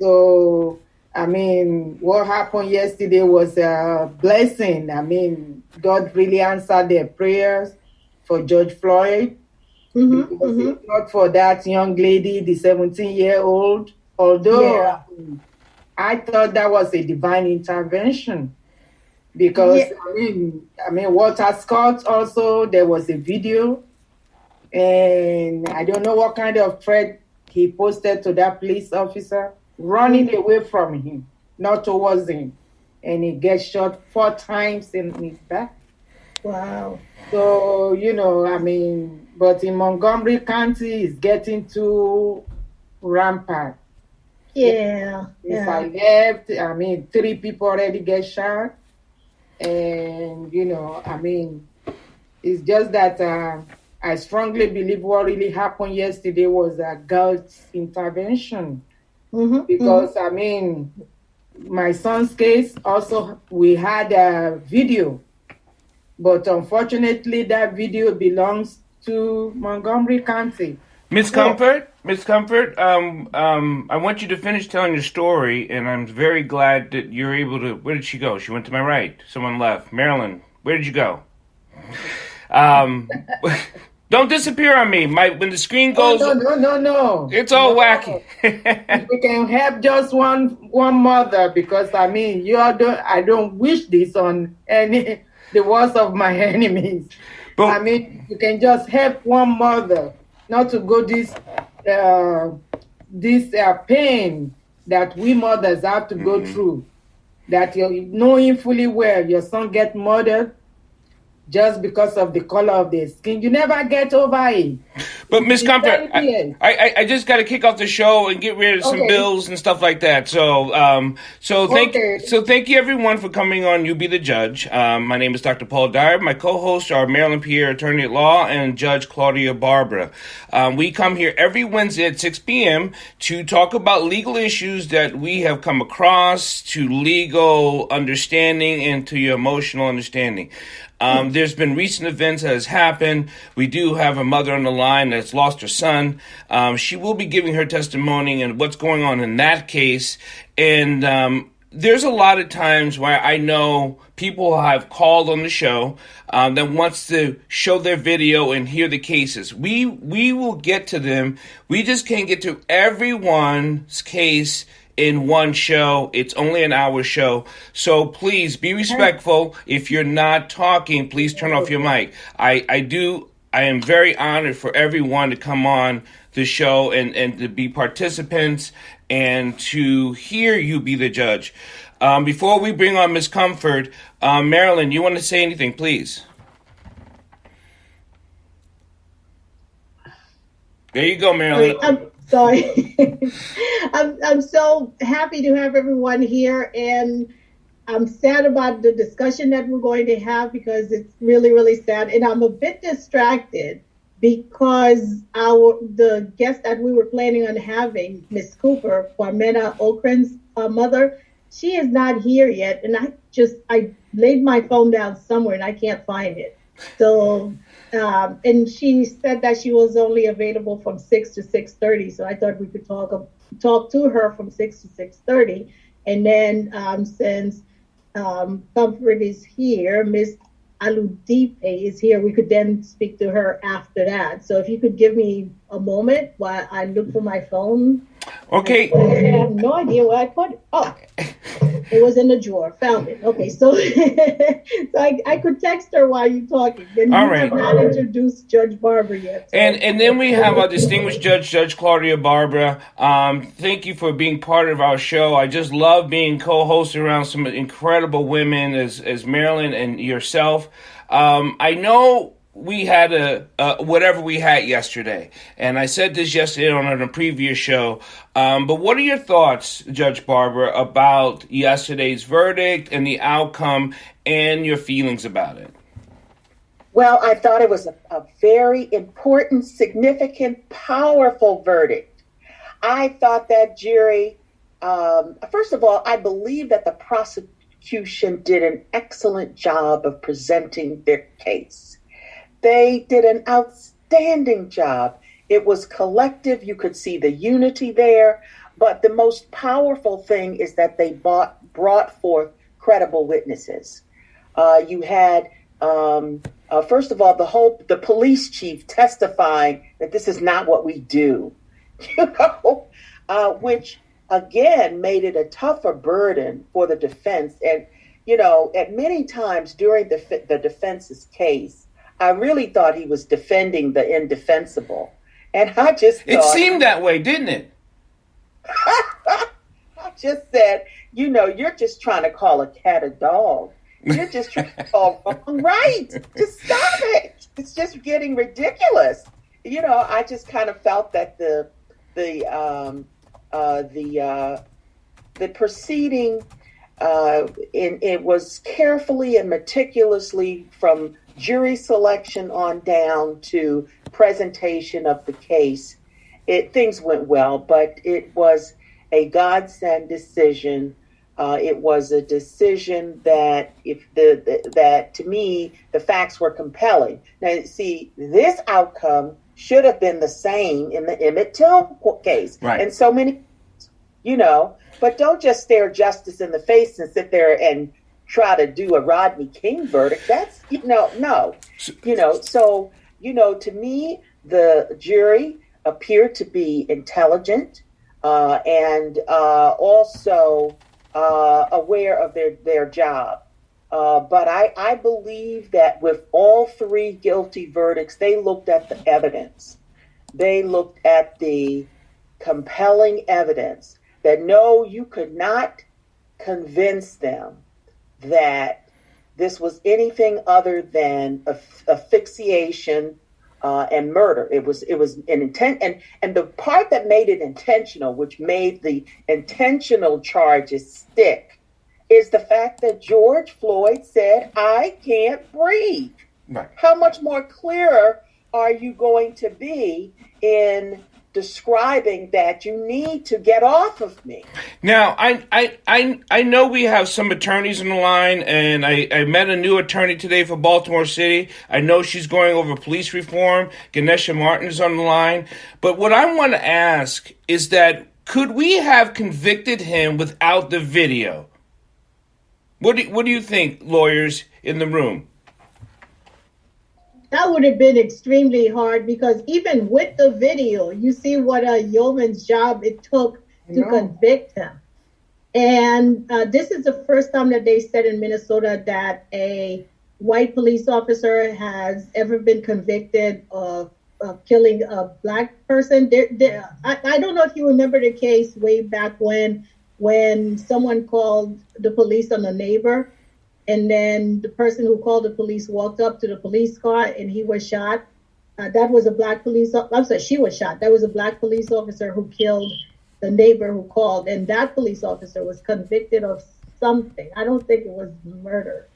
So, I mean, what happened yesterday was a blessing. I mean, God really answered their prayers for George Floyd. Because if not for that young lady, the 17-year-old, although I thought that was a divine intervention. Because I mean, Walter Scott also, there was a video, and I don't know what kind of threat he posted to that police officer, running away from him, not towards him. And he gets shot 4 times in his back. Wow. So, you know, I mean, but in Montgomery County, it's getting too rampant. Yeah. If I left, I mean, 3 people already get shot. And, you know, I mean, it's just that I strongly believe what really happened yesterday was a God's intervention. Because, I mean, my son's case also, we had a video. But unfortunately, that video belongs to Montgomery County. Miss Comfort, I want you to finish telling your story, and I'm very glad that you're able to. Where did she go? She went to my right. Someone left. Marylin, where did you go? Don't disappear on me. When the screen goes, no. It's all wacky. We can help just one mother, because I mean, I don't wish this on the worst of my enemies. But I mean, you can just help one mother not to go this pain that we mothers have to go through. That you're knowing fully well your son get murdered just because of the color of their skin. You never get over it. But Miss Comfort, I just got to kick off the show and get rid of some bills and stuff like that. So thank you everyone for coming on You Be the Judge. My name is Dr. Paul Dyer. My co-hosts are Marylin, Pierre, attorney at law, and Judge Claudia Barber. We come here every Wednesday at 6 p.m. to talk about legal issues that we have come across, to legal understanding and to your emotional understanding. There's been recent events that has happened. We do have a mother on the line that's lost her son. She will be giving her testimony and what's going on in that case. And there's a lot of times where I know people have called on the show that wants to show their video and hear the cases. We will get to them. We just can't get to everyone's case in one show. It's only an hour show. So please be respectful. If you're not talking, please turn off your mic. I am very honored for everyone to come on the show and to be participants and to hear You Be the Judge. Before we bring on Miss Comfort, Marylin, you want to say anything, please? There you go, Marylin. I'm sorry. I'm so happy to have everyone here, and I'm sad about the discussion that we're going to have because it's really, really sad. And I'm a bit distracted because the guest that we were planning on having, Miss Cooper, Carmena Okren's mother, she is not here yet. And I laid my phone down somewhere and I can't find it. So, and she said that she was only available from 6 to 6:30. So I thought we could talk to her from 6 to 6:30. And then since Comfort is here, Miss Aludipe is here, we could then speak to her after that. So if you could give me a moment while I look for my phone. Okay. I have no idea where I put it. Oh, it was in the drawer. Found it. Okay, so I could text her while you're talking. Then all you right. have not introduced Judge Barber yet. So. And then we have our distinguished judge, Judge Claudia Barber. Thank you for being part of our show. I just love being co-host around some incredible women as Marylin and yourself. I know we had whatever we had yesterday, and I said this yesterday on a previous show. But what are your thoughts, Judge Barber, about yesterday's verdict and the outcome, and your feelings about it? Well, I thought it was a very important, significant, powerful verdict. I thought that jury, first of all, I believe that the prosecution did an excellent job of presenting their case. They did an outstanding job. It was collective. You could see the unity there. But the most powerful thing is that they brought forth credible witnesses. You had, first of all, the police chief testifying that this is not what we do, which again made it a tougher burden for the defense. And at many times during the defense's case, I really thought he was defending the indefensible, and I just thought, it seemed that way, didn't it? I just said, you're just trying to call a cat a dog. You're just trying to call wrong right. Just stop it. It's just getting ridiculous. I just kind of felt that the proceeding, it was carefully and meticulously from jury selection on down to presentation of the case. Things went well, but it was a godsend decision. It was a decision that, that to me, the facts were compelling. Now, see, this outcome should have been the same in the Emmett Till case, right? And so many, but don't just stare justice in the face and sit there and try to do a Rodney King verdict. That's no. So to me, the jury appeared to be intelligent and also aware of their job. But I believe that with all three guilty verdicts, they looked at the evidence. They looked at the compelling evidence that no, you could not convince them that this was anything other than asphyxiation and murder. It was an intent, and the part that made it intentional, which made the intentional charges stick, is the fact that George Floyd said, "I can't breathe." Right. How much more clearer are you going to be in describing that you need to get off of me? Now, I know we have some attorneys on the line, and I met a new attorney today for Baltimore City. I know she's going over police reform. Ganesha Martin is on the line. But what I want to ask is that could we have convicted him without the video? What do you think, lawyers in the room? That would have been extremely hard, because even with the video, you see what a yeoman's job it took to convict him. And this is the first time that they said in Minnesota that a white police officer has ever been convicted of killing a black person. I don't know if you remember the case way back when someone called the police on a neighbor, and then the person who called the police walked up to the police car and he was shot. That was a black police. I'm sorry, she was shot. That was a black police officer who killed the neighbor who called, and that police officer was convicted of something. I don't think it was murder.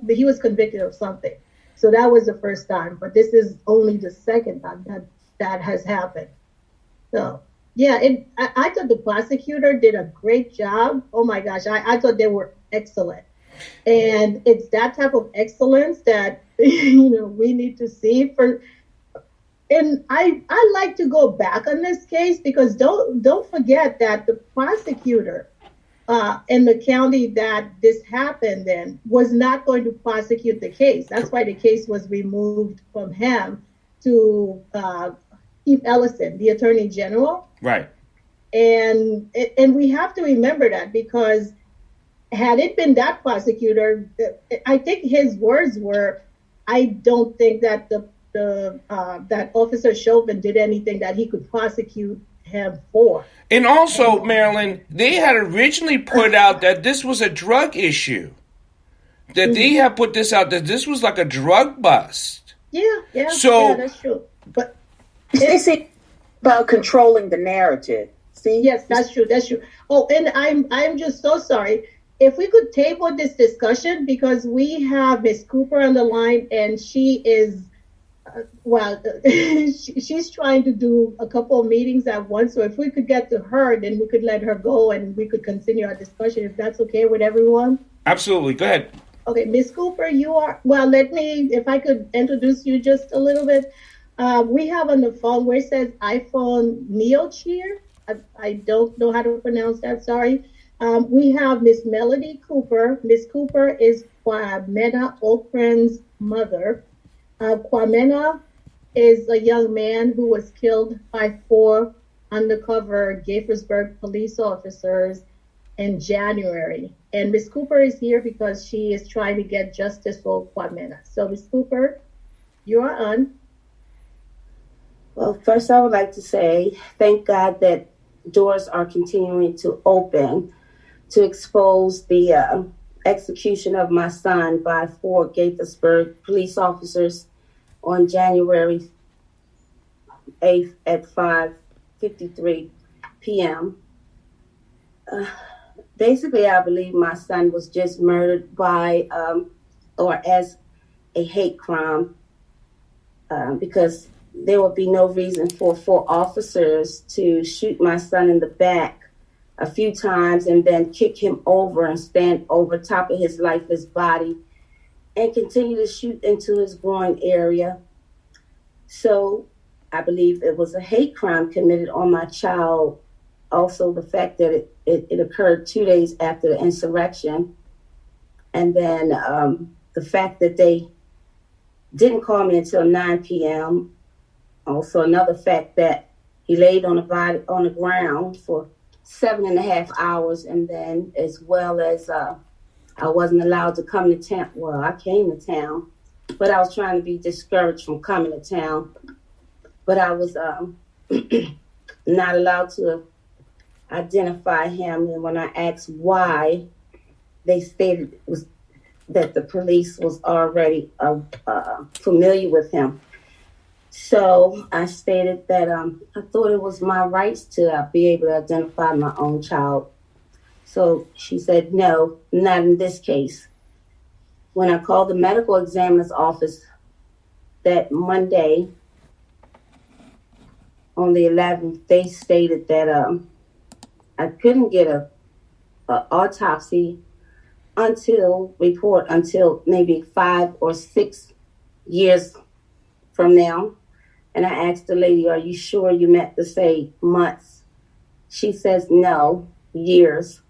He was convicted of something. So that was the first time, but this is only the second time that has happened. So yeah, I thought the prosecutor did a great job. Oh my gosh, I thought they were excellent. And it's that type of excellence that we need to see for. And I like to go back on this case, because don't forget that the prosecutor in the county that this happened in was not going to prosecute the case. That's why the case was removed from him to Keith Ellison, the Attorney General. Right. And we have to remember that, because had it been that prosecutor, I think his words were, "I don't think that that Officer Chauvin did anything that he could prosecute him for." And also, Marylin, they had originally put out that this was a drug issue. That they had put this out, that this was like a drug bust. Yeah, so, that's true. But it's about controlling the narrative. See? Yes, that's true. Oh, and I'm just so sorry. If we could table this discussion, because we have Ms. Cooper on the line, and she is, she's trying to do a couple of meetings at once. So if we could get to her, then we could let her go and we could continue our discussion, if that's okay with everyone. Absolutely. Go ahead. Okay, Ms. Cooper, you are, if I could introduce you just a little bit. We have on the phone where it says iPhone Neo Cheer. I don't know how to pronounce that, sorry. We have Miss Melody Cooper. Miss Cooper is Kwamena Okren's mother. Kwamena is a young man who was killed by 4 undercover Gaithersburg police officers in January. And Miss Cooper is here because she is trying to get justice for Kwamena. So, Miss Cooper, you are on. Well, first I would like to say thank God that doors are continuing to open to expose the execution of my son by 4 Gaithersburg police officers on January 8th at 5:53 p.m. Basically, I believe my son was just murdered by or as a hate crime because there would be no reason for 4 officers to shoot my son in the back a few times and then kick him over and stand over top of his lifeless body and continue to shoot into his groin area. So I believe it was a hate crime committed on my child. Also, the fact that it occurred 2 days after the insurrection. And then the fact that they didn't call me until 9 p.m. Also, another fact that he laid on the ground for 7.5 hours, and then as well as I wasn't allowed to come to town. Well, I came to town, but I was trying to be discouraged from coming to town. But I was not allowed to identify him, and when I asked why, they stated it was that the police was already familiar with him. So I stated that I thought it was my rights to be able to identify my own child. So she said, no, not in this case. When I called the medical examiner's office that Monday on the 11th, they stated that I couldn't get a autopsy until maybe 5 or 6 years from now. And I asked the lady, are you sure you meant to say months? She says, no, years.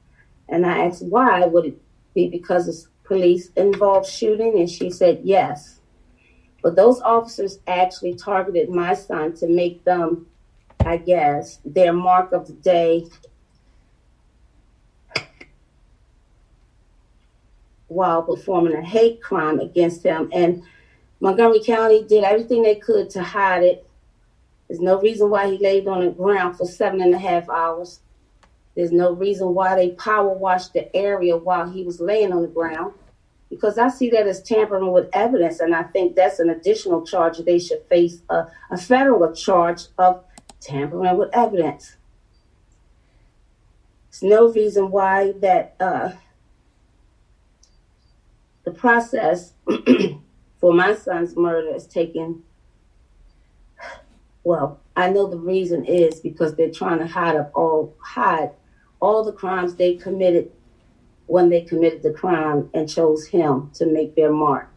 And I asked, why? Would it be because of police involved shooting? And she said, yes. But those officers actually targeted my son to make them, I guess, their mark of the day while performing a hate crime against him. And Montgomery County did everything they could to hide it. There's no reason why he laid on the ground for 7.5 hours. There's no reason why they power washed the area while he was laying on the ground, because I see that as tampering with evidence, and I think that's an additional charge. They should face a federal charge of tampering with evidence. There's no reason why that the process for my son's murder is taken. Well, I know the reason is because they're trying to hide all the crimes they committed when they committed the crime and chose him to make their mark.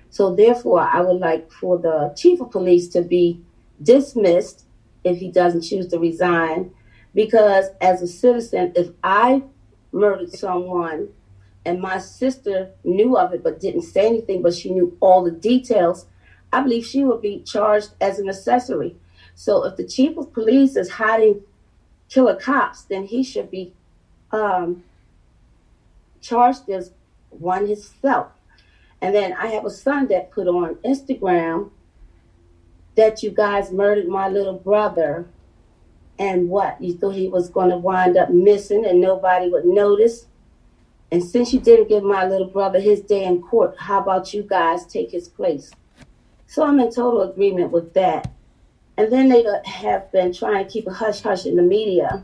So therefore, I would like for the chief of police to be dismissed if he doesn't choose to resign, because as a citizen, if I murdered someone and my sister knew of it but didn't say anything, but she knew all the details, I believe she would be charged as an accessory. So if the chief of police is hiding killer cops, then he should be charged as one himself. And then I have a son that put on Instagram that you guys murdered my little brother, and what? You thought he was going to wind up missing and nobody would notice? And since you didn't give my little brother his day in court, how about you guys take his place? So I'm in total agreement with that. And then they have been trying to keep a hush-hush in the media.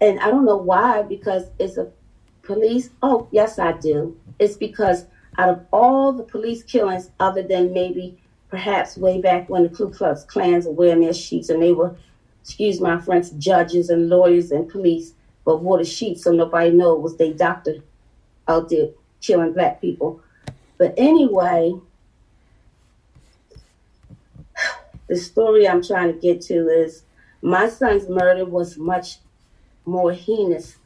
And I don't know why, because it's a police. Oh, yes, I do. It's because out of all the police killings, other than maybe perhaps way back when the Ku Klux Klans were wearing their sheets and they were, excuse my French, judges and lawyers and police, but wore the sheets so nobody knew it was their doctor out there killing black people. But anyway, the story I'm trying to get to is My son's murder was much more heinous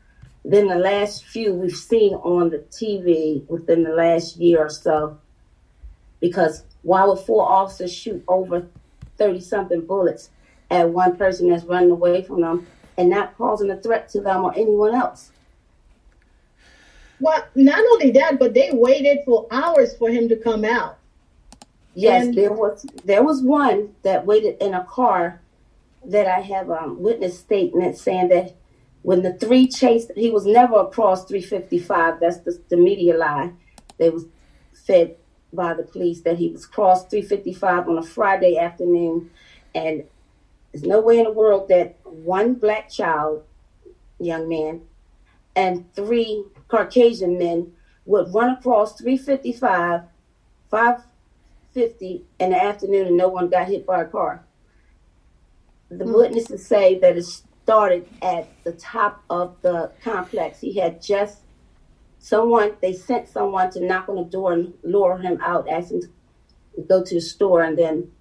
than the last few we've seen on the TV within the last year or so. Because why would 4 officers shoot over 30-something bullets at one person that's running away from them and not posing a threat to them or anyone else? Well, not only that, but they waited for hours for him to come out. Yes, and there was one that waited in a car that I have witness statement saying that when the 3 chased, he was never across 355. That's the media lie. They was fed by the police that he was crossed 355 on a Friday afternoon, and there's no way in the world that one black child, young man, and 3 Caucasian men would run across 355, 550 in the afternoon, and no one got hit by a car. The witnesses say that it started at the top of the complex. He had just they sent someone to knock on the door and lure him out, ask him to go to the store. And then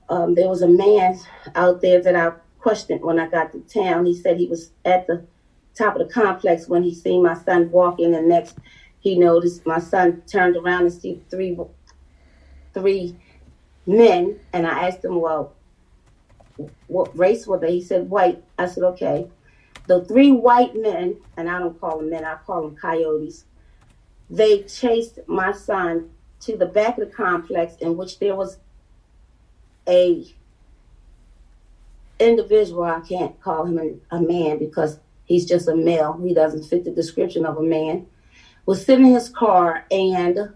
there was a man out there that I questioned when I got to town. He said he was at the top of the complex when he seen my son walking, and next he noticed my son turned around and see 3 men. And I asked him, well, what race were they? He said white. I said, okay. The 3 white men, and I don't call them men, I call them coyotes, they chased my son to the back of the complex, in which there was a individual. I can't call him a man because he's just a male. He doesn't fit the description of a man. Was sitting in his car, and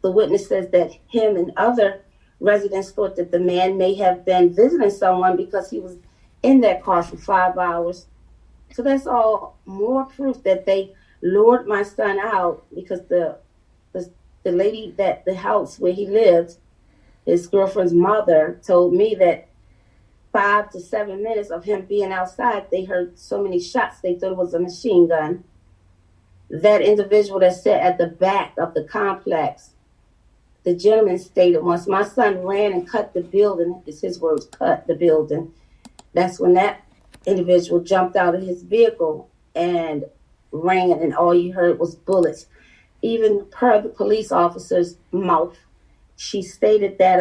the witness says that him and other residents thought that the man may have been visiting someone because he was in that car for 5 hours. So that's all more proof that they lured my son out, because the lady that the house where he lived, his girlfriend's mother, told me that 5 to 7 minutes of him being outside, they heard so many shots they thought it was a machine gun. That individual that sat at the back of the complex, the gentleman stated once my son ran and cut the building, it's his words, cut the building. That's when that individual jumped out of his vehicle and ran, and all you heard was bullets. Even per the police officer's mouth, she stated that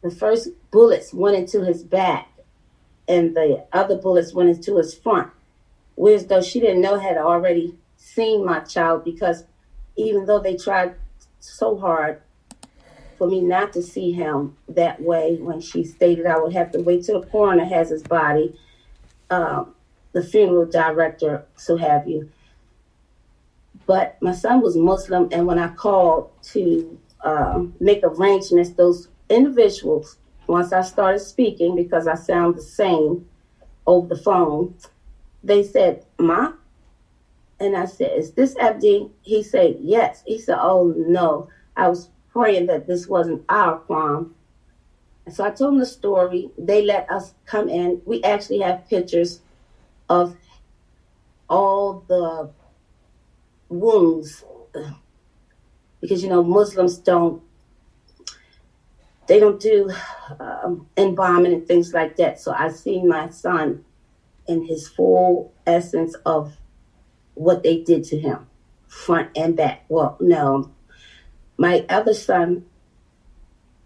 the first bullets went into his back and the other bullets went into his front. Whereas though she didn't know, had already seen my child, because even though they tried so hard for me not to see him that way, when she stated I would have to wait till the coroner has his body, the funeral director, so have you. But my son was Muslim, and when I called to make arrangements, those individuals, once I started speaking, because I sound the same over the phone, they said, Ma? And I said, is this Abdi? He said, yes. He said, oh, no. I was praying that this wasn't our crime. And so I told them the story. They let us come in. We actually have pictures of all the wounds, because, you know, Muslims don't do embalming and things like that. So I seen my son in his full essence of what they did to him, front and back. Well, no, my other son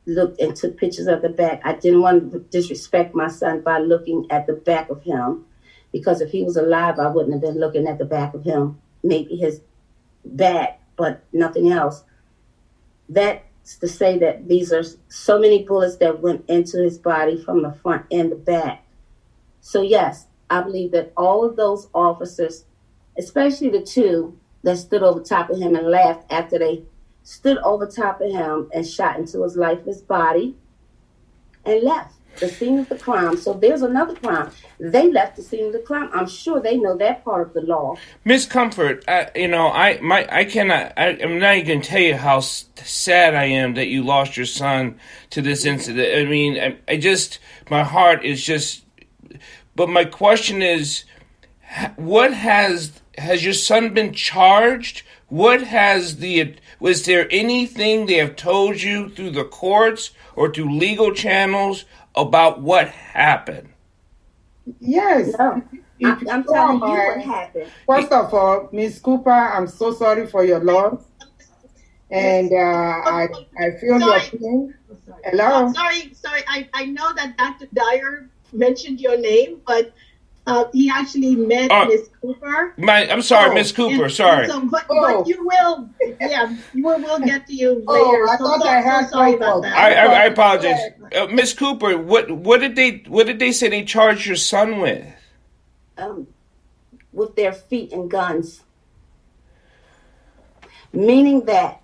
looked and took pictures of the back. I didn't want to disrespect my son by looking at the back of him, because if he was alive, I wouldn't have been looking at the back of him, maybe his back, but nothing else. That's to say that these are so many bullets that went into his body from the front and the back. So yes, I believe that all of those officers, especially the 2 that stood over top of him and laughed after they stood over top of him and shot into his lifeless body and left the scene of the crime. So there's another crime. They left the scene of the crime. I'm sure they know that part of the law. Miss Comfort, I'm not even going to tell you how sad I am that you lost your son to this incident. I mean, my heart is just, but my question is, what has your son been charged? What has Was there anything they have told you through the courts or through legal channels about what happened? Yes. No. I'm telling you what happened. First of all, Miss Cooper, I'm so sorry for your loss. And I feel your pain. Hello? Sorry. I know that Dr. Dyer mentioned your name, but he actually met Miss Cooper. I'm sorry, Miss Cooper. Sorry. But you will, we'll get to you later. I thought I had sorry about that. I apologize, Miss Cooper. What did they say they charged your son with? With their feet and guns, meaning that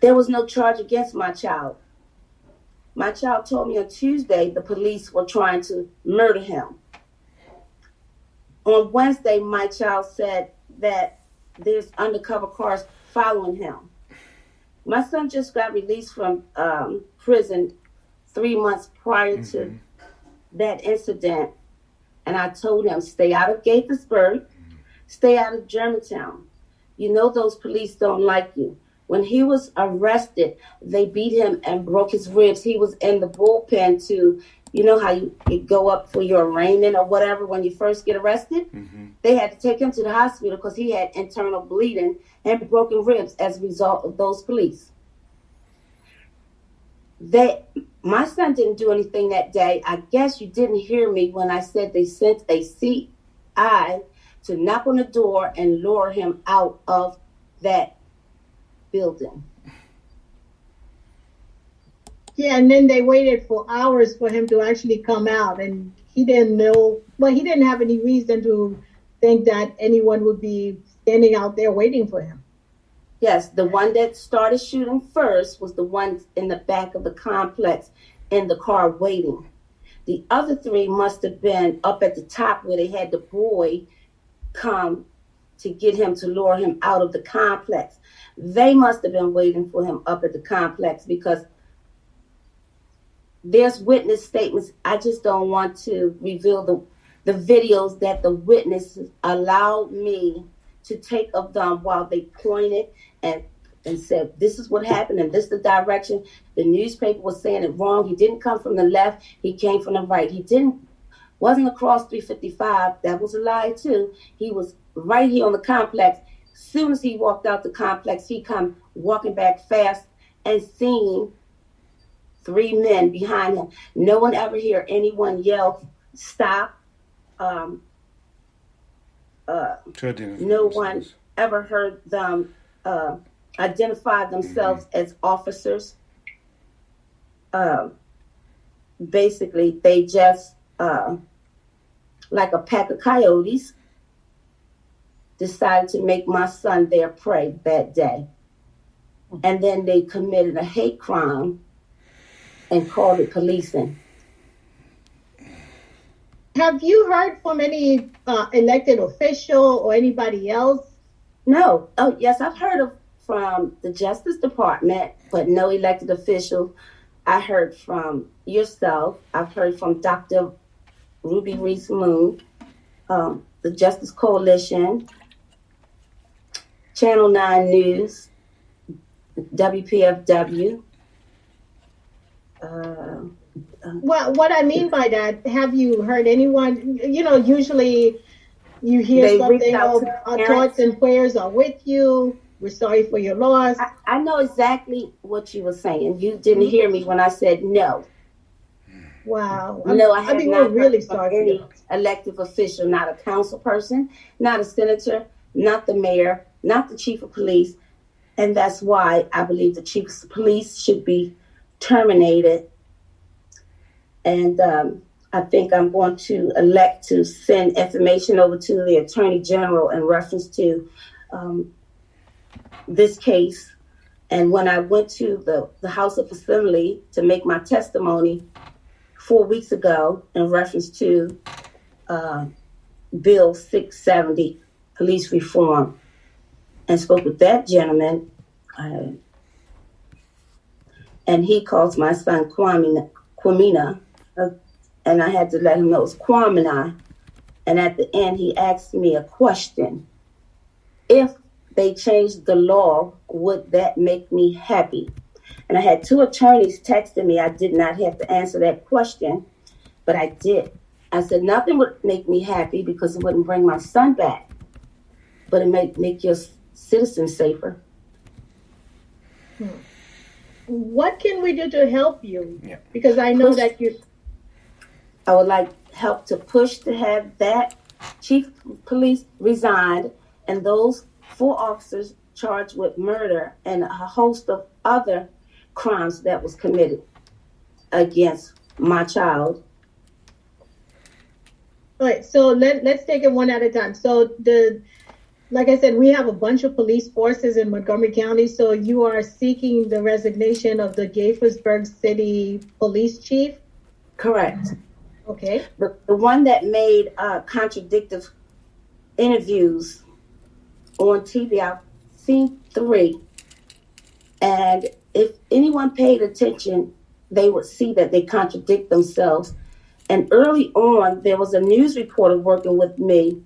there was no charge against my child. My child told me on Tuesday the police were trying to murder him. On Wednesday, my child said that there's undercover cars following him. My son just got released from prison 3 months prior to that incident. And I told him, stay out of Gaithersburg, stay out of Germantown. You know those police don't like you. When he was arrested, they beat him and broke his ribs. He was in the bullpen to, you know how you go up for your arraignment or whatever when you first get arrested? Mm-hmm. They had to take him to the hospital because he had internal bleeding and broken ribs as a result of those police. My son didn't do anything that day. I guess you didn't hear me when I said they sent a CI to knock on the door and lure him out of that building. Yeah, and then they waited for hours for him to actually come out, and he didn't know. Well, he didn't have any reason to think that anyone would be standing out there waiting for him. Yes, the one that started shooting first was the one in the back of the complex in the car waiting. The other three must have been up at the top where they had the boy come to get him to lure him out of the complex. They must have been waiting for him up at the complex because there's witness statements. I just don't want to reveal the videos that the witnesses allowed me to take of them while they pointed and said, this is what happened and this is the direction. The newspaper was saying it wrong. He didn't come from the left. He came from the right. Wasn't across 355. That was a lie too. He was right here on the complex. As soon as he walked out the complex, he come walking back fast and seeing 3 men behind him. No one ever hear anyone yell, stop. No one ever heard them identify themselves as officers. Basically, they just, like a pack of coyotes, decided to make my son their prey that day. And then they committed a hate crime and called it policing. Have you heard from any elected official or anybody else? No. Oh, yes, I've heard from the Justice Department, but no elected official. I heard from yourself. I've heard from Dr. Ruby Reese-Moon, the Justice Coalition, Channel 9 News, WPFW. Well, what I mean by that, have you heard anyone, usually you hear something, our thoughts and prayers are with you. We're sorry for your loss. I know exactly what you were saying. You didn't hear me when I said no. Wow. No, I have not really heard from any elected official, not a council person, not a senator, not the mayor, not the chief of police. And that's why I believe the chief of police should be terminated. And I think I'm going to elect to send information over to the Attorney General in reference to this case. And when I went to the House of Assembly to make my testimony 4 weeks ago in reference to Bill 670, police reform, and spoke with that gentleman, and he calls my son Kwamina, and I had to let him know it's Kwamina. And at the end, he asked me a question. If they changed the law, would that make me happy? And I had 2 attorneys texting me. I did not have to answer that question, but I did. I said, nothing would make me happy because it wouldn't bring my son back, but it might make your citizens safer. What can we do to help you? Yeah. Because I know that I would like help to push to have that chief of police resigned and those 4 officers charged with murder and a host of other crimes that was committed against my child. All right, so let's take it one at a time. So like I said, we have a bunch of police forces in Montgomery County. So you are seeking the resignation of the Gaithersburg City Police Chief? Correct. Okay. The one that made contradictive interviews on TV, I've seen 3. And if anyone paid attention, they would see that they contradict themselves. And early on, there was a news reporter working with me,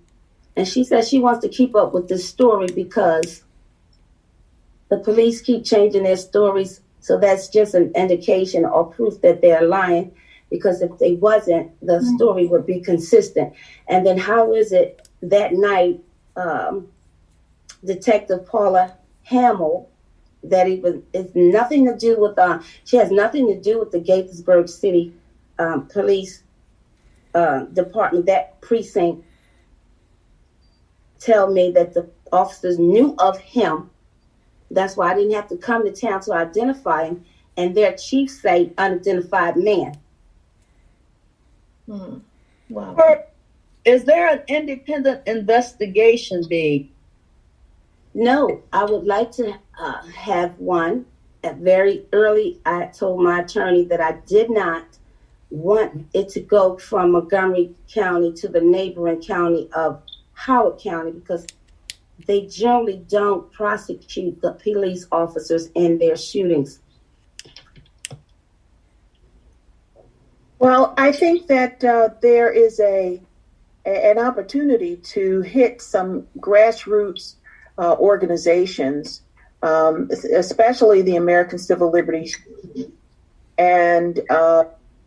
and she said she wants to keep up with this story because the police keep changing their stories. So that's just an indication or proof that they're lying, because if they wasn't, the story would be consistent. And then how is it that night, Detective Paula Hamill, that it's nothing to do with, she has nothing to do with the Gaithersburg City Police Department, that precinct, tell me that the officers knew of him. That's why I didn't have to come to town to identify him. And their chief say unidentified man. Wow. Is there an independent investigation being? No, I would like to have one. At very early, I told my attorney that I did not want it to go from Montgomery County to the neighboring county of Howard County, because they generally don't prosecute the police officers in their shootings. Well, I think that there is an opportunity to hit some grassroots organizations, especially the American Civil Liberties, and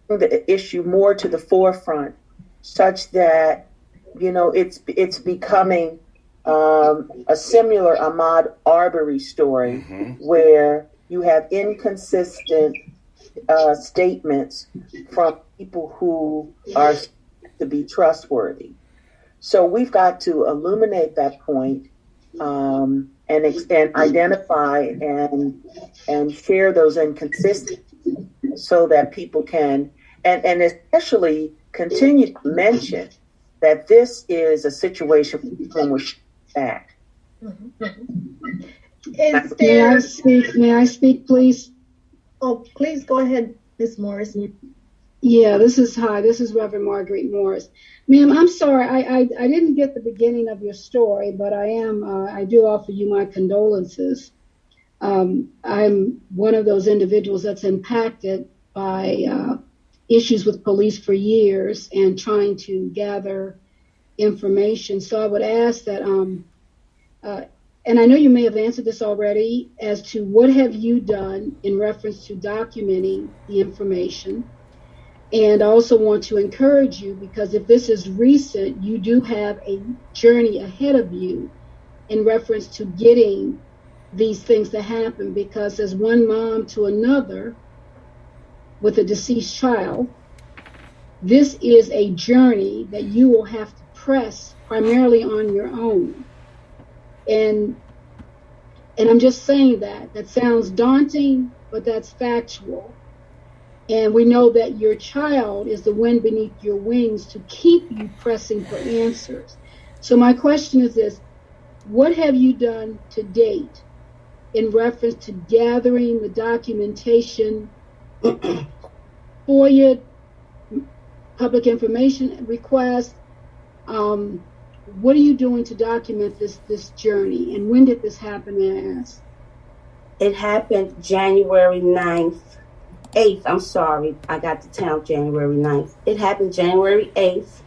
the issue more to the forefront, such that it's becoming a similar Ahmaud Arbery story, where you have inconsistent statements from people who are to be trustworthy. So we've got to illuminate that point, and identify and share those inconsistencies so that people can, and especially continue to mention that this is a situation when we're back. May I speak, please? Oh, please go ahead, Ms. Morris. Yeah, this is Reverend Marguerite Morris. Ma'am, I'm sorry, I didn't get the beginning of your story, but I do offer you my condolences. I'm one of those individuals that's impacted by issues with police for years and trying to gather information. So I would ask that, and I know you may have answered this already, as to what have you done in reference to documenting the information. And I also want to encourage you, because if this is recent, you do have a journey ahead of you in reference to getting these things to happen, because as one mom to another with a deceased child, this is a journey that you will have to press primarily on your own. And I'm just saying that sounds daunting, but that's factual. And we know that your child is the wind beneath your wings to keep you pressing for answers. So my question is this: what have you done to date in reference to gathering the documentation for your public information request? What are you doing to document this journey? And when did this happen, may I ask? It happened January 8th. I'm sorry, I got to town January 9th. It happened January 8th.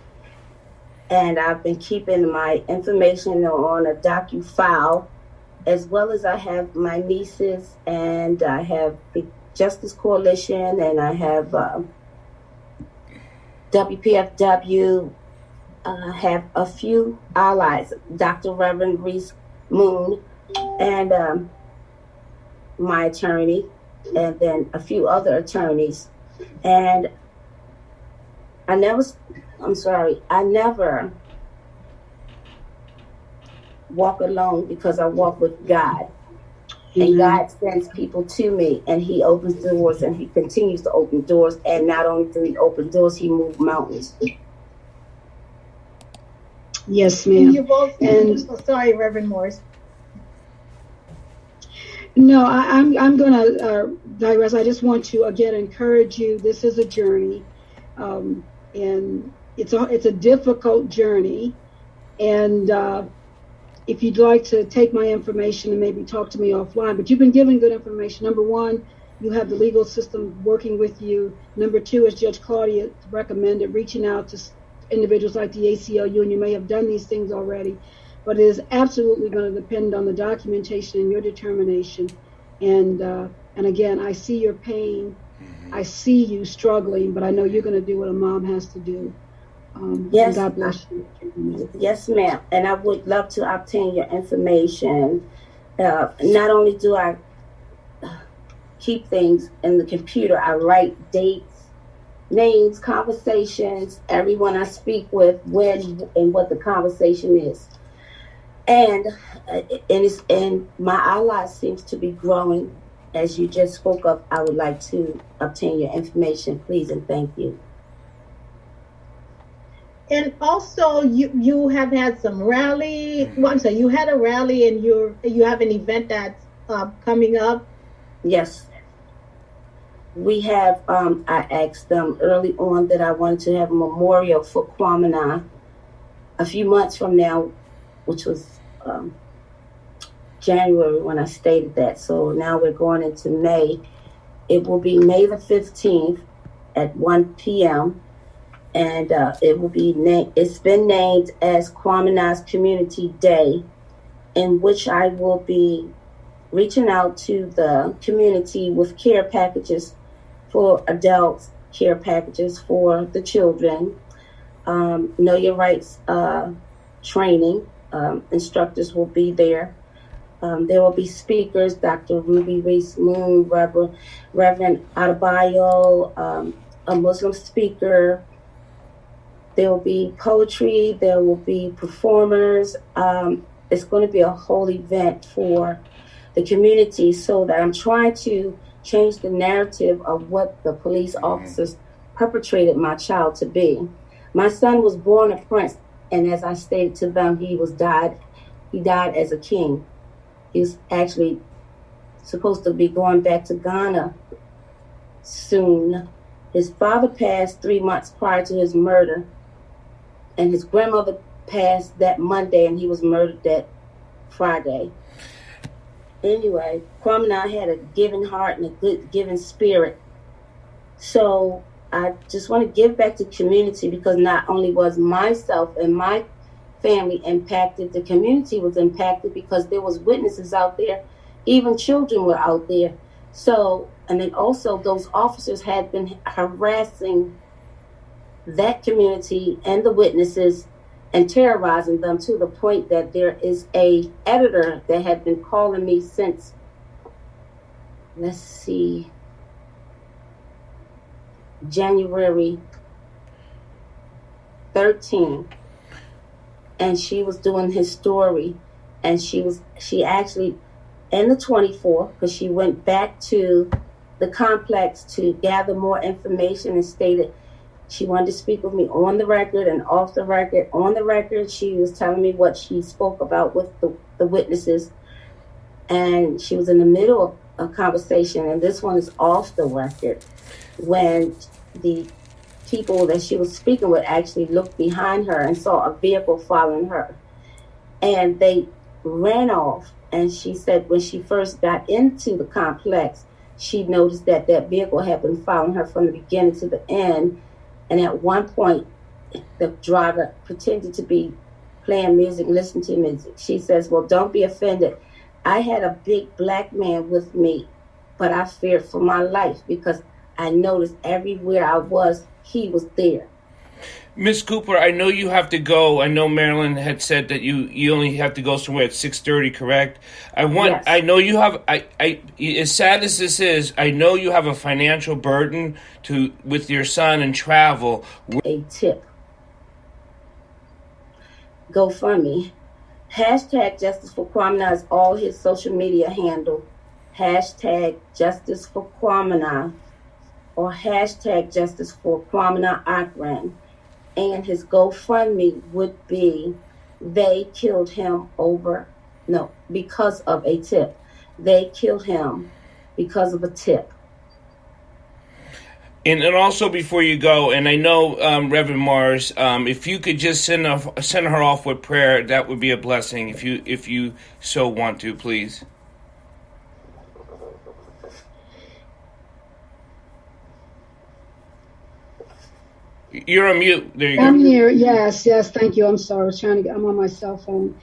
And I've been keeping my information on a docu file as well as I have my nieces, and I have the Justice Coalition, and I have WPFW. I have a few allies, Dr. Reverend Reese Moon, and my attorney, and then a few other attorneys. And I never walk alone, because I walk with God. And God sends people to me, and he opens doors, and he continues to open doors. And not only do he open doors, he moves mountains. Yes, ma'am. You both, and sorry, Reverend Morris. No, I'm going to digress. I just want to again encourage you. This is a journey, and it's a difficult journey. And if you'd like to take my information and maybe talk to me offline, but you've been given good information. Number one, you have the legal system working with you. Number two, as Judge Claudia recommended, reaching out to individuals like the ACLU, and you may have done these things already, but it is absolutely going to depend on the documentation and your determination. And again, I see your pain. I see you struggling, but I know you're going to do what a mom has to do. Yes, God bless you. Yes, ma'am. And I would love to obtain your information. Not only do I keep things in the computer, I write dates, names, conversations, everyone I speak with, when and what the conversation is. And my ally seems to be growing. As you just spoke of, I would like to obtain your information, please, and thank you. And also, you have had some rally. Well, I'm sorry, you had a rally, and you have an event that's coming up. Yes, we have. I asked them early on that I wanted to have a memorial for Kwame a few months from now, which was January when I stated that. So now we're going into May. It will be May the 15th at 1 p.m. And it will be it's been named as Kwame Community Day, in which I will be reaching out to the community with care packages for adults, care packages for the children, Know Your Rights training. Instructors will be there. There will be speakers, Dr. Ruby Reese Moon, Reverend Adebayo, a Muslim speaker. There will be poetry. There will be performers. It's going to be a whole event for the community, so that I'm trying to change the narrative of what the police officers perpetrated my child to be. My son was born a prince, and as I stated to them, he died as a king. He was actually supposed to be going back to Ghana soon. His father passed 3 months prior to his murder, and his grandmother passed that Monday, and he was murdered that Friday. Anyway, Kwame had a giving heart and a good giving spirit. So I just want to give back to the community, because not only was myself and my family impacted, the community was impacted, because there was witnesses out there, even children were out there. So, and then also those officers had been harassing that community and the witnesses and terrorizing them, to the point that there is a editor that had been calling me since, January 13. And she was doing his story, and she actually, in the 24th, because she went back to the complex to gather more information, and stated she wanted to speak with me on the record and off the record. On the record, she was telling me what she spoke about with the witnesses, and she was in the middle of a conversation, and this one is off the record, when the people that she was speaking with actually looked behind her and saw a vehicle following her, and they ran off. And she said when she first got into the complex, she noticed that vehicle had been following her from the beginning to the end. And at one point, the driver pretended to be playing music, listening to music. She says, well, don't be offended. I had a big black man with me, but I feared for my life because I noticed everywhere I was, he was there. Miss Cooper, I know you have to go. I know Marylin had said that you only have to go somewhere at 6:30, correct? Yes. I know you have. As sad as this is, I know you have a financial burden with your son and travel. A tip. GoFundMe. Hashtag Justice for Kwamina is all his social media handle. Hashtag Justice for Kwamina or hashtag Justice for Kwamina Akron. And his GoFundMe would be they killed him because of a tip. They killed him because of a tip. And also before you go, and I know Reverend Morris, if you could just send her off with prayer, that would be a blessing. If you so want to, please. You're on mute. There you go. I'm here. Yes, thank you. I'm sorry. I'm on my cell phone.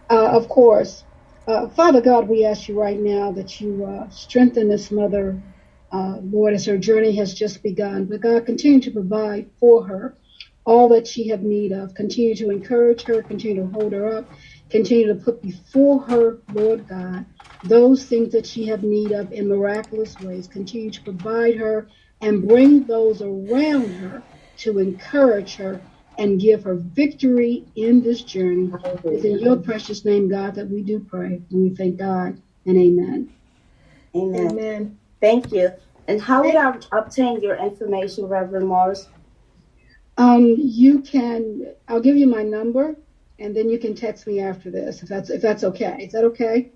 Of course. Father God, we ask you right now that you strengthen this mother, Lord, as her journey has just begun. But God, continue to provide for her all that she have need of. Continue to encourage her. Continue to hold her up. Continue to put before her, Lord God, those things that she have need of in miraculous ways. Continue to provide her and bring those around her to encourage her and give her victory in this journey. It's in your precious name, God, that we do pray. And we thank God, and amen. Amen. Amen. Thank you. And how would I obtain your information, Reverend Morris? You can, I'll give you my number, and then you can text me after this, if that's okay. Is that okay?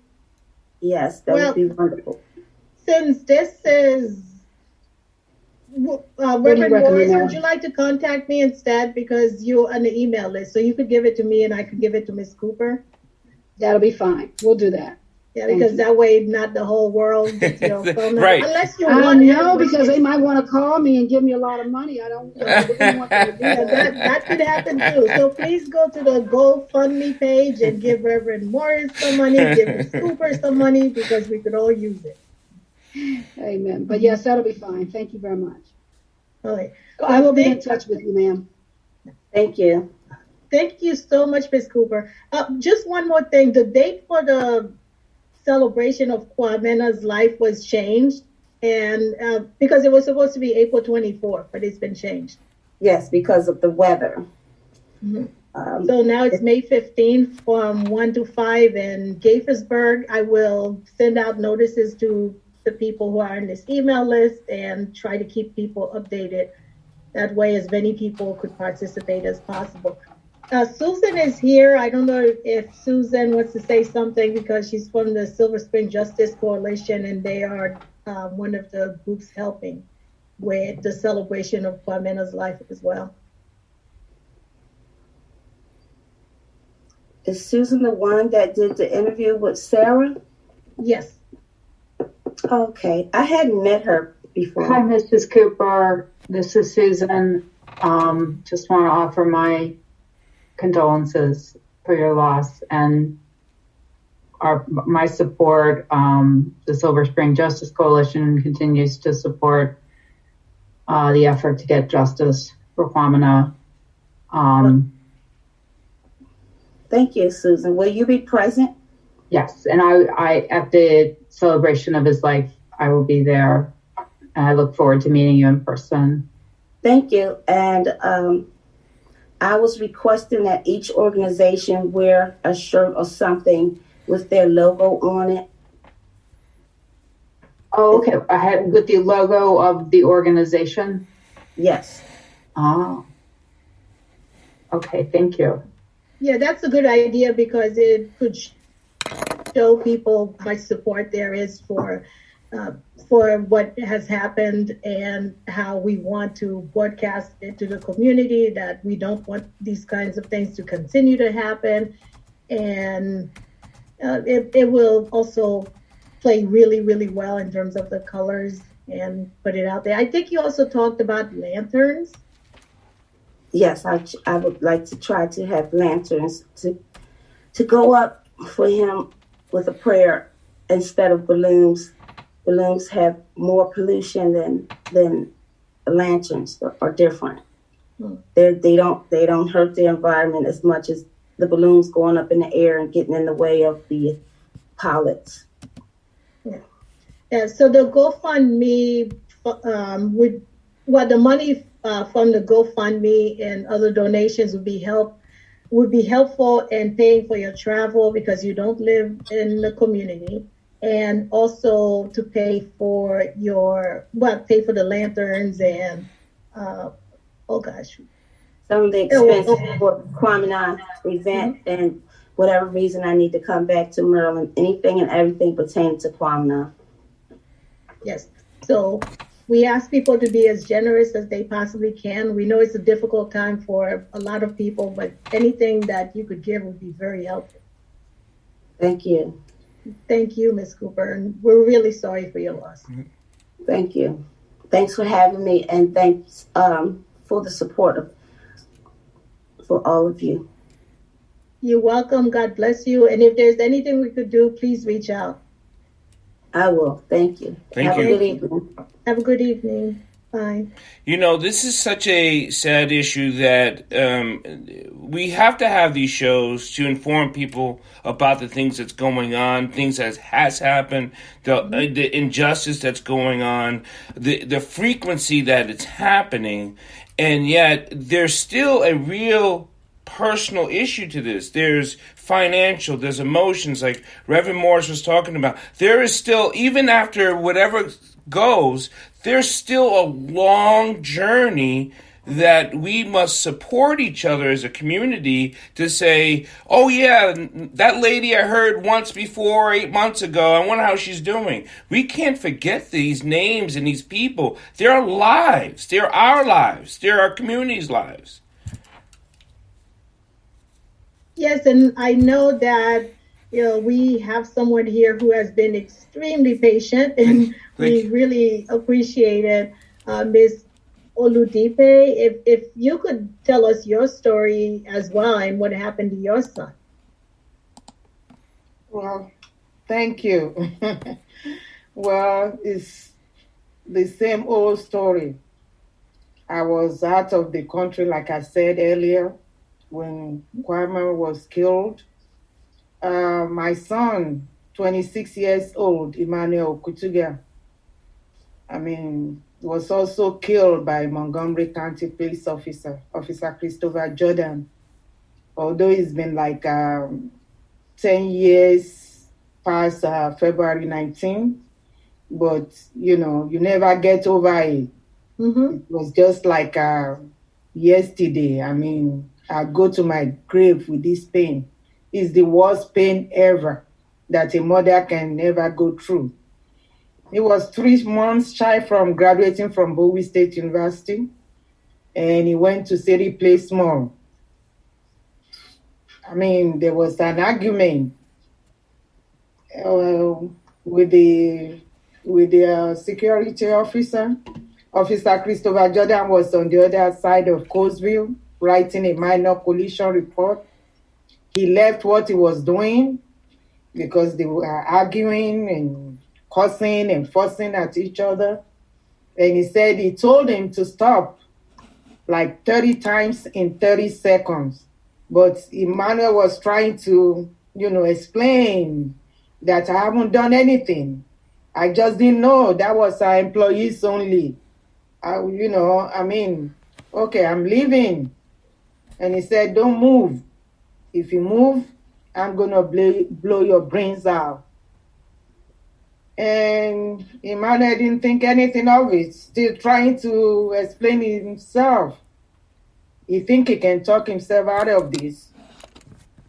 Yes, that would be wonderful. Since this is Reverend Morris, would you like to contact me instead, because you're on the email list, so you could give it to me and I could give it to Miss Cooper? That'll be fine. We'll do that. Yeah, because that way not the whole world gets your phone number. Right. Unless you want because they might want to call me and give me a lot of money. I don't want them to do that. That could happen too. So please go to the GoFundMe page and give Reverend Morris some money, give Miss Cooper some money, because we could all use it. Amen. But yes, that'll be fine. Thank you very much. All right. I will be in touch with you, ma'am. Thank you. Thank you so much, Miss Cooper. Just one more thing. The date for the celebration of Kwamina's life was changed, and because it was supposed to be April 24th, but it's been changed. Yes, because of the weather. Mm-hmm. So now it's May 15th from 1 to 5 in Gaithersburg. I will send out notices to the people who are on this email list and try to keep people updated. That way, as many people could participate as possible. Susan is here. I don't know if Susan wants to say something, because she's from the Silver Spring Justice Coalition, and they are one of the groups helping with the celebration of Kwamina's life as well. Is Susan the one that did the interview with Sarah? Yes. Okay. I hadn't met her before. Hi, Mrs. Cooper. This is Susan. Just want to offer my condolences for your loss and my support. The Silver Spring Justice Coalition continues to support the effort to get justice for Kwamina. Thank you, Susan. Will you be present? Yes, and I at the celebration of his life, I will be there, and I look forward to meeting you in person. Thank you. And I was requesting that each organization wear a shirt or something with their logo on it. Oh, okay. I had with the logo of the organization? Yes. Oh. Okay, thank you. Yeah, that's a good idea, because it could show people how much support there is for what has happened, and how we want to broadcast it to the community that we don't want these kinds of things to continue to happen. And it will also play really, really well in terms of the colors and put it out there. I think you also talked about lanterns. Yes, I would like to try to have lanterns to go up for him with a prayer instead of balloons. Balloons have more pollution than lanterns are different. They don't hurt the environment as much as the balloons going up in the air and getting in the way of the pilots. Yeah. So the GoFundMe the money from the GoFundMe and other donations would be helpful in paying for your travel because you don't live in the community, and also to pay for the lanterns and some of the expenses for Kwame event and whatever reason I need to come back to Maryland, anything and everything pertaining to Kwame. Yes. So we ask people to be as generous as they possibly can. We know it's a difficult time for a lot of people, but anything that you could give would be very helpful. Thank you. Thank you, Ms. Cooper. And we're really sorry for your loss. Thank you. Thanks for having me, and thanks for the support for all of you. You're welcome. God bless you. And if there's anything we could do, please reach out. I will. Thank you. Have a good evening. Have a good evening. Bye. This is such a sad issue that we have to have these shows to inform people about the things that's going on, things that has happened, the injustice that's going on, the frequency that it's happening, and yet there's still a real personal issue to this. There's financial, there's emotions, like Reverend Morris was talking about. There is still, even after whatever goes, there's still a long journey that we must support each other as a community to say, oh yeah, that lady I heard once before 8 months ago, I wonder how she's doing. We can't forget these names and these people. They're lives. They're our lives. They're our community's lives. Yes, and I know that we have someone here who has been extremely patient, and we really appreciate it, Ms. Oludipe. If you could tell us your story as well and what happened to your son. Well, thank you. Well, it's the same old story. I was out of the country, like I said earlier, when Kwame was killed. My son, 26 years old, Emmanuel Kutuga, was also killed by Montgomery County Police Officer Christopher Jordan. Although it's been like 10 years past February 19, but you never get over it. Mm-hmm. It was just like yesterday. I go to my grave with this pain. It's the worst pain ever that a mother can ever go through. He was 3 months shy from graduating from Bowie State University, and he went to City Place Mall. There was an argument with the security officer. Officer Christopher Jordan was on the other side of Coesville, writing a minor collision report. He left what he was doing because they were arguing and cussing and fussing at each other. And he said he told him to stop like 30 times in 30 seconds. But Emmanuel was trying to, explain that I haven't done anything. I just didn't know that was our employees only. Okay, I'm leaving. And he said, don't move. If you move, I'm going to blow your brains out. And Emmanuel didn't think anything of it, still trying to explain himself. He think he can talk himself out of this.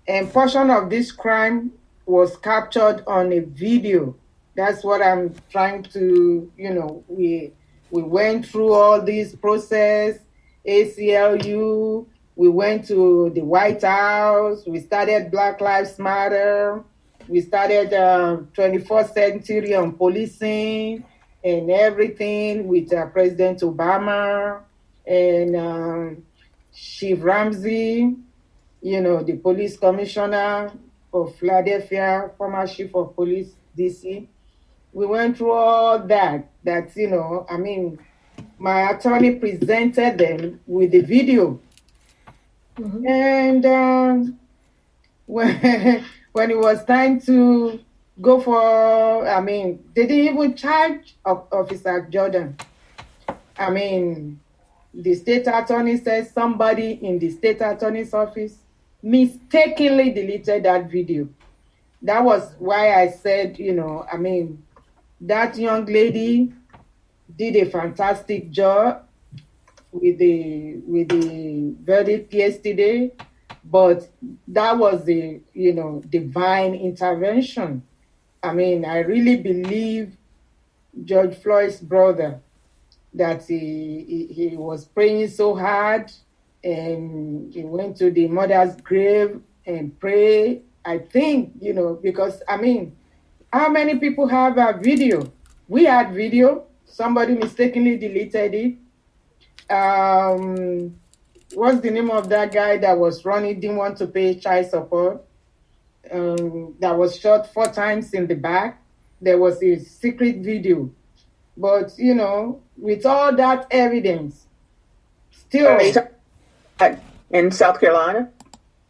And portion of this crime was captured on a video. That's what I'm trying to, we went through all this process, ACLU, we went to the White House, we started Black Lives Matter, we started 21st Century on policing and everything with President Obama and Chief Ramsey, the police commissioner of Philadelphia, former chief of police DC. We went through all that, my attorney presented them with the video. Mm-hmm. And when it was time to go for, they didn't even charge Officer Jordan. The state attorney says somebody in the state attorney's office mistakenly deleted that video. That was why I said, that young lady did a fantastic job with the verdict yesterday, but that was the divine intervention. I really believe George Floyd's brother, that he was praying so hard, and he went to the mother's grave and prayed. I think, because how many people have a video? We had video. Somebody mistakenly deleted it. What's the name of that guy that was running, didn't want to pay child support? That was shot 4 times in the back. There was a secret video. But, with all that evidence, still... in South Carolina?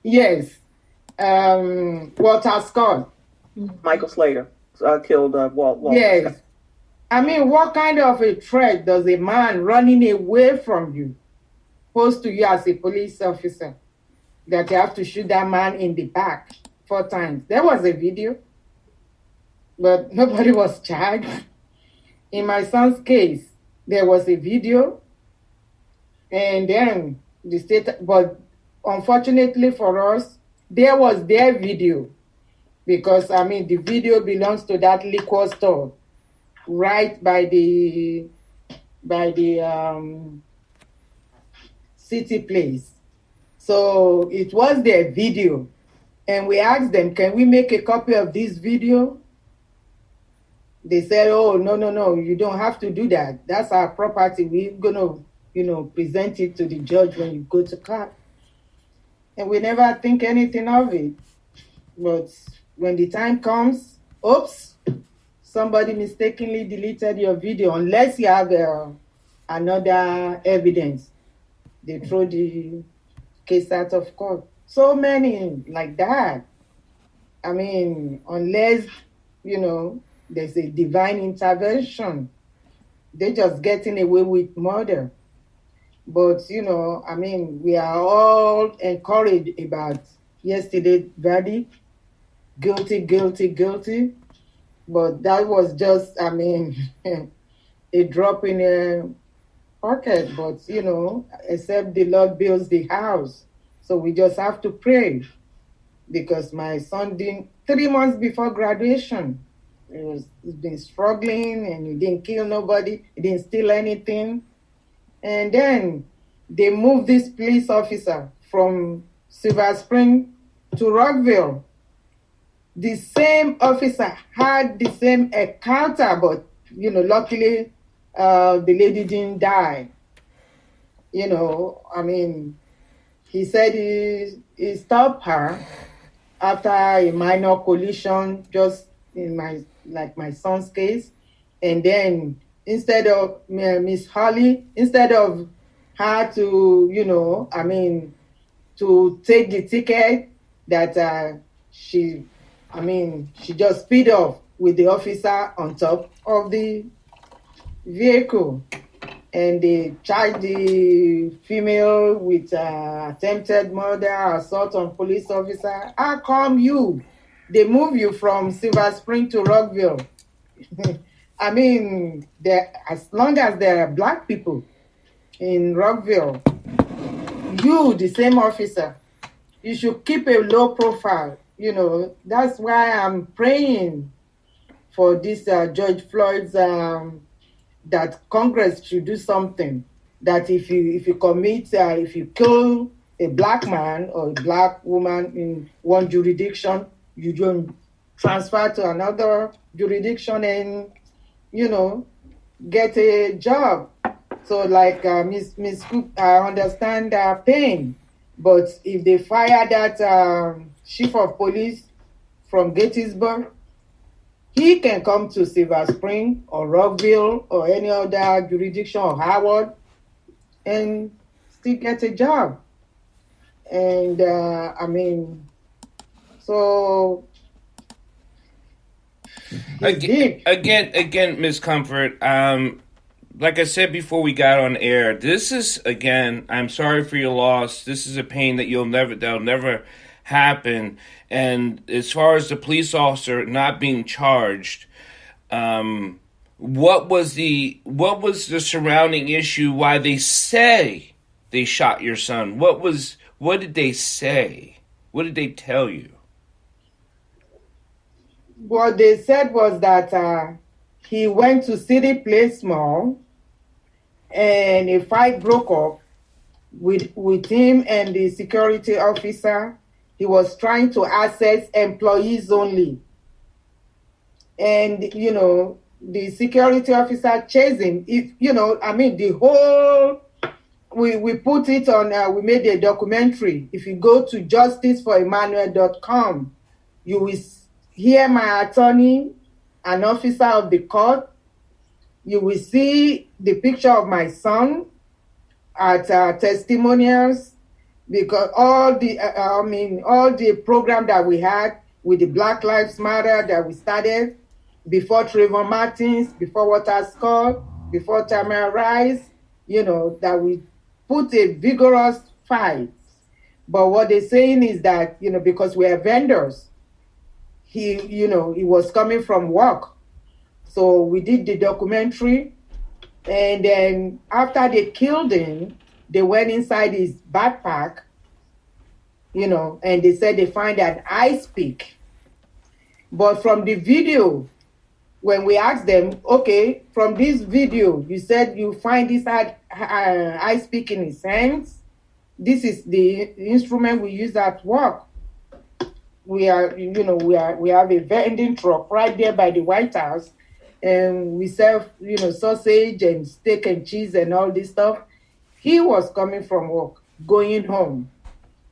Yes. Walter Scott. Michael Slater killed Walter. Yes. Scott. What kind of a threat does a man running away from you pose to you as a police officer, that you have to shoot that man in the back 4 times? There was a video, but nobody was charged. In my son's case, there was a video, and then the state, but unfortunately for us, there was their video, because the video belongs to that liquor store right by the city place. So it was their video, and we asked them, can we make a copy of this video? They said, oh, no, you don't have to do that. That's our property. We're going to, present it to the judge when you go to court. And we never think anything of it. But when the time comes, oops, somebody mistakenly deleted your video. Unless you have another evidence, they throw the case out of court. So many like that. Unless, there's a divine intervention, they're just getting away with murder. But, we are all encouraged about yesterday's verdict. Guilty, guilty, guilty. But that was just, a drop in a pocket. But, except the Lord builds the house. So we just have to pray. Because my son didn't, 3 months before graduation, he's been struggling, and he didn't kill nobody. He didn't steal anything. And then they moved this police officer from Silver Spring to Rockville. The same officer had the same encounter, but, luckily the lady didn't die. He said he stopped her after a minor collision, just in my son's case. And then instead of Miss Holly, instead of her to, to take the ticket, that she just speed off with the officer on top of the vehicle. And they charged the female with attempted murder, assault on police officer. How come they move you from Silver Spring to Rockville? As long as there are black people in Rockville, the same officer, you should keep a low profile. That's why I'm praying for this George Floyd's, that Congress should do something. That if you kill a black man or a black woman in one jurisdiction, you don't transfer to another jurisdiction and, get a job. So like Miss Cook, I understand pain, but if they fire that chief of police from Gettysburg, he can come to Silver Spring or Rockville or any other jurisdiction or Howard and still get a job. And so again, Ms. Comfort, like I said before we got on air, this is, again, I'm sorry for your loss. This is a pain that that'll never happen. And as far as the police officer not being charged, what was the surrounding issue? Why they say they shot your son? What did they say? What did they tell you? What they said was that he went to City Place Mall and a fight broke up with him and the security officer. He was trying to access employees only. And, the security officer chased him. The whole, we put it on, we made a documentary. If you go to justiceforemmanuel.com, you will hear my attorney, an officer of the court. You will see the picture of my son at testimonials, because all the program that we had with the Black Lives Matter that we started before Trayvon Martins, before Walter Scott, before Tamara Rice, that we put a vigorous fight. But what they're saying is that, because we are vendors, he was coming from work. So we did the documentary, and then after they killed him, they went inside his backpack, and they said they find an ice pick. But from the video, when we asked them, okay, from this video, you said you find this ice pick in his hands. This is the instrument we use at work. We have a vending truck right there by the White House, and we serve, sausage and steak and cheese and all this stuff. He was coming from work, going home,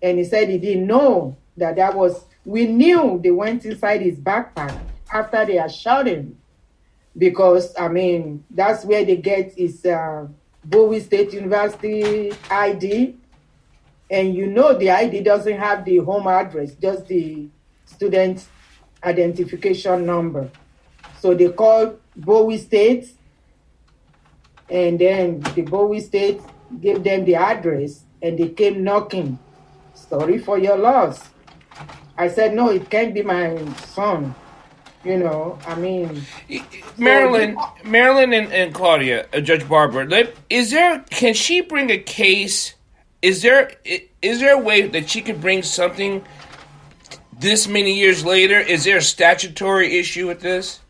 and he said he didn't know that was. We knew they went inside his backpack after they had shot him, because that's where they get his Bowie State University ID, and the ID doesn't have the home address, just the student identification number. So they called Bowie State, and then the Bowie State gave them the address, and they came knocking. Sorry for your loss. I said, no, it can't be my son. Marylin and Claudia, Judge Barber, can she bring a case? Is there a way that she could bring something this many years later? Is there a statutory issue with this?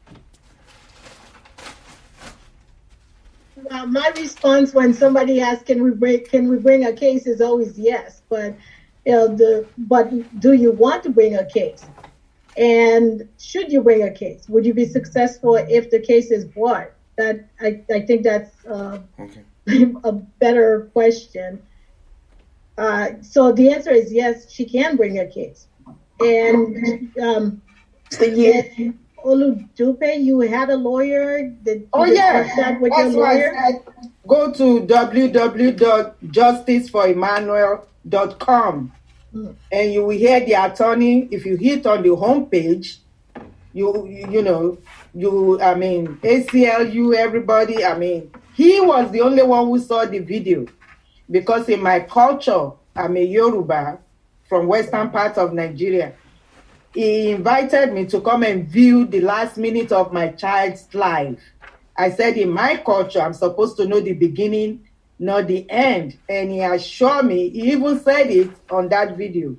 Well, my response when somebody asks, can we bring a case, is always yes. But but do you want to bring a case? And should you bring a case? Would you be successful if the case is brought? That I think that's a better question. So the answer is yes, she can bring a case. And Oludupe, you had a lawyer. That's why I said go to www.justiceforemmanuel.com. And you will hear the attorney. If you hit on the homepage, ACLU, everybody. He was the only one who saw the video, because in my culture, I'm a Yoruba from western part of Nigeria. He invited me to come and view the last minute of my child's life. I said, in my culture, I'm supposed to know the beginning, not the end. And he assured me, he even said it on that video.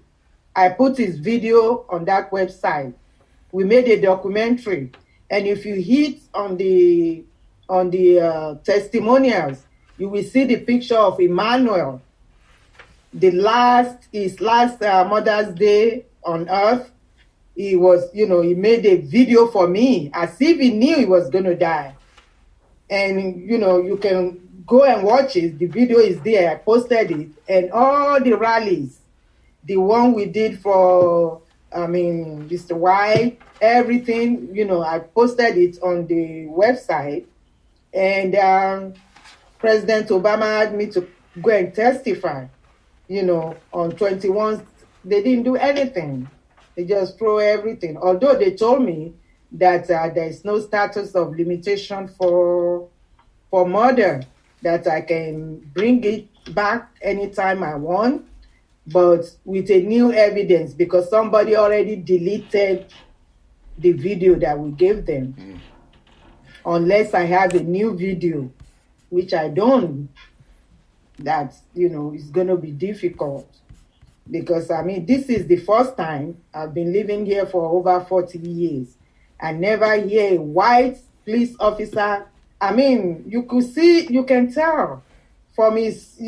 I put his video on that website. We made a documentary. And if you hit on the testimonials, you will see the picture of Emmanuel. His last Mother's Day on earth. He was, he made a video for me as if he knew he was going to die. And, you can go and watch it. The video is there. I posted it. And all the rallies, the one we did for Mr. White, everything, I posted it on the website. And President Obama had me to go and testify, on 21. They didn't do anything. They just throw everything. Although they told me that there is no status of limitation for murder, that I can bring it back anytime I want, but with a new evidence, because somebody already deleted the video that we gave them. Unless I have a new video, which I don't, that's, it's going to be difficult. Because, this is the first time I've been living here for over 40 years. I never hear a white police officer. You can tell from his,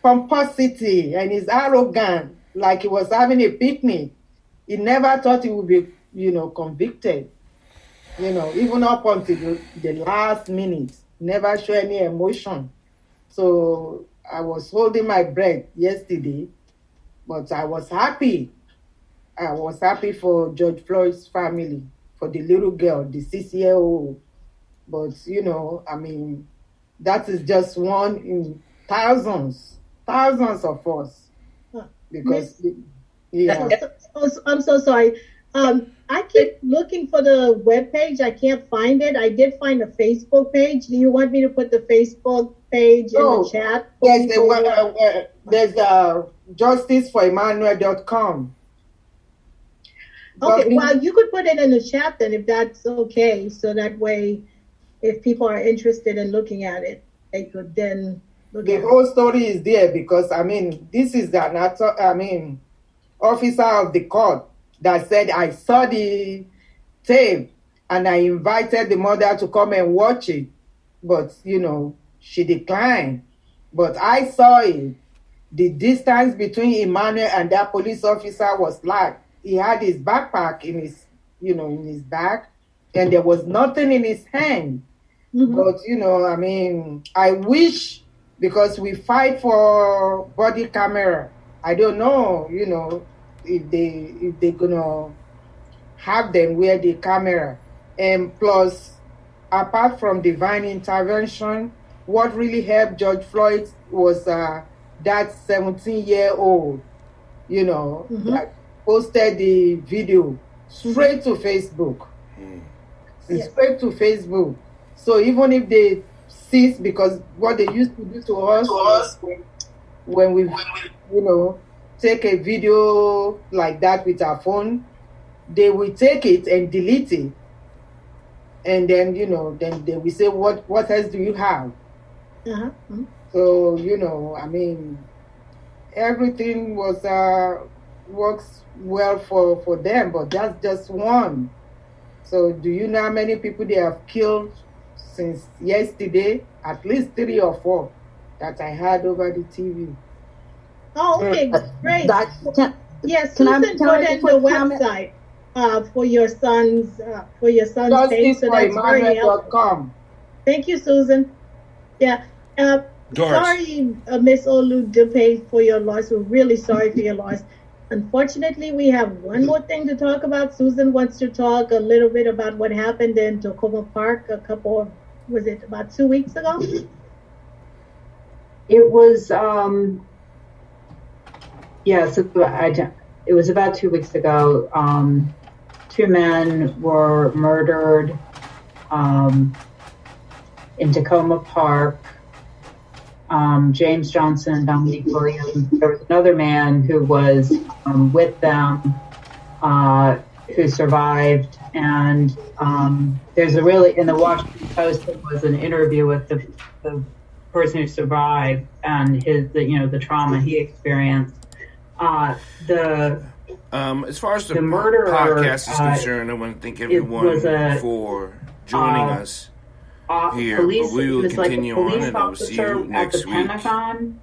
pomposity and his arrogance, like he was having a picnic. He never thought he would be, convicted. Even up until the last minute, never show any emotion. So I was holding my breath yesterday, but I was happy. I was happy for George Floyd's family, for the little girl, the 6-year-old. But, that is just one in thousands of us. Because, yeah. I'm so sorry. I keep looking for the webpage. I can't find it. I did find a Facebook page. Do you want me to put the Facebook page in the chat? Yes, there's justiceforemmanuel.com. Okay, well, you could put it in the chat then, if that's okay. So that way, if people are interested in looking at it, they could then look at it. The whole story is there because, this is an officer of the court that said, I saw the tape and I invited the mother to come and watch it. But, she declined. But I saw it. The distance between Emmanuel and that police officer was like, he had his backpack in his back, and there was nothing in his hand. Mm-hmm. But, I wish, because we fight for body camera, I don't know, if they're gonna have them wear the camera. And plus, apart from divine intervention, what really helped George Floyd was that 17-year-old, that posted the video straight to Facebook. Straight to Facebook. So even if they cease, because what they used to do to us when we take a video like that with our phone, they will take it and delete it. And then, then they will say, what else do you have? Uh-huh. Mm-hmm. So, everything works well for them, but that's just one. So do you know how many people they have killed since yesterday? At least 3 or 4 that I heard over the TV. Oh, okay, great. Yes, Susan put in the website for your son's page, so that's very helpful. Thank you, Susan. Yeah. Sorry, Miss Oludepe, for your loss. We're really sorry for your loss. Unfortunately, we have one more thing to talk about. Susan wants to talk a little bit about what happened in Tacoma Park about 2 weeks ago? It was, yes, it was about 2 weeks ago. 2 men were murdered in Tacoma Park. James Johnson and Dominique Williams. There was another man who was with them who survived. And there's in the Washington Post, there was an interview with the person who survived and the trauma he experienced. As far as the murderer, podcast is concerned, I want to thank everyone for joining us here, but we will continue on, and I will see you next week. Pentagon,